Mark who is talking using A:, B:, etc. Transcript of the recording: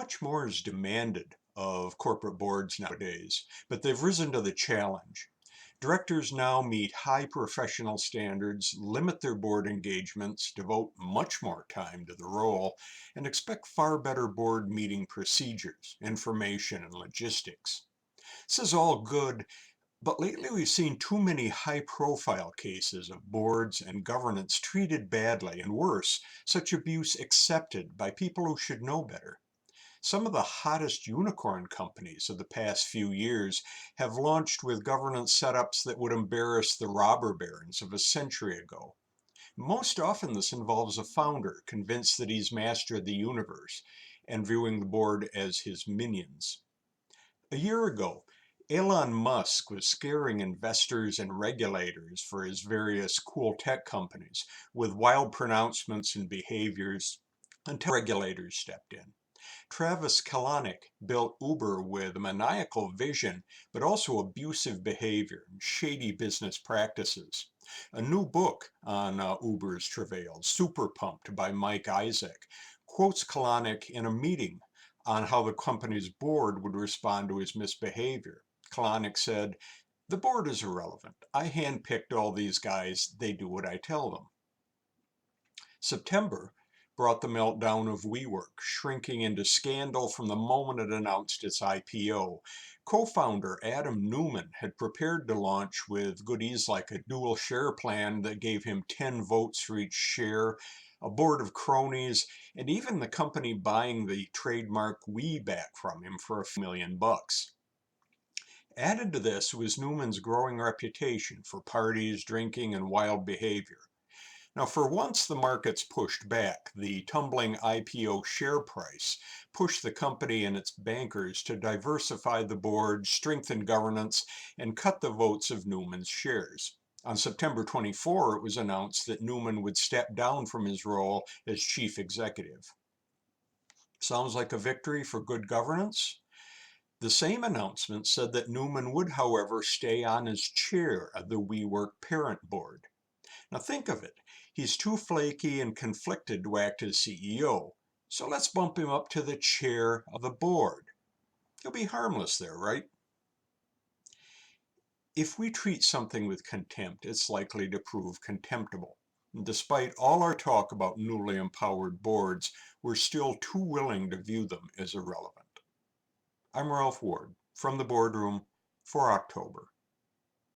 A: Much more is demanded of corporate boards nowadays, but they've risen to the challenge. Directors now meet high professional standards, limit their board engagements, devote much more time to the role, and expect far better board meeting procedures, information, and logistics. This is all good, but lately we've seen too many high-profile cases of boards and governance treated badly, and worse, such abuse accepted by people who should know better. Some of the hottest unicorn companies of the past few years have launched with governance setups that would embarrass the robber barons of a century ago. Most often this involves a founder convinced that he's master of the universe and viewing the board as his minions. A year ago, Elon Musk was scaring investors and regulators for his various cool tech companies with wild pronouncements and behaviors until regulators stepped in. Travis Kalanick built Uber with a maniacal vision, but also abusive behavior and shady business practices. A new book on Uber's travails, Super Pumped by Mike Isaac, quotes Kalanick in a meeting on how the company's board would respond to his misbehavior. Kalanick said, "The board is irrelevant. I handpicked all these guys. They do what I tell them." September brought the meltdown of WeWork, shrinking into scandal from the moment it announced its IPO. Co-founder Adam Neumann had prepared to launch with goodies like a dual share plan that gave him 10 votes for each share, a board of cronies, and even the company buying the trademark We back from him for a few million bucks. Added to this was Newman's growing reputation for parties, drinking, and wild behavior. Now, for once the markets pushed back, the tumbling IPO share price pushed the company and its bankers to diversify the board, strengthen governance, and cut the votes of Newman's shares. On September 24, it was announced that Newman would step down from his role as chief executive. Sounds like a victory for good governance? The same announcement said that Newman would, however, stay on as chair of the WeWork parent board. Now think of it. He's too flaky and conflicted to act as CEO. So let's bump him up to the chair of the board. He'll be harmless there, right? If we treat something with contempt, it's likely to prove contemptible. And despite all our talk about newly empowered boards, we're still too willing to view them as irrelevant. I'm Ralph Ward from the Boardroom for October.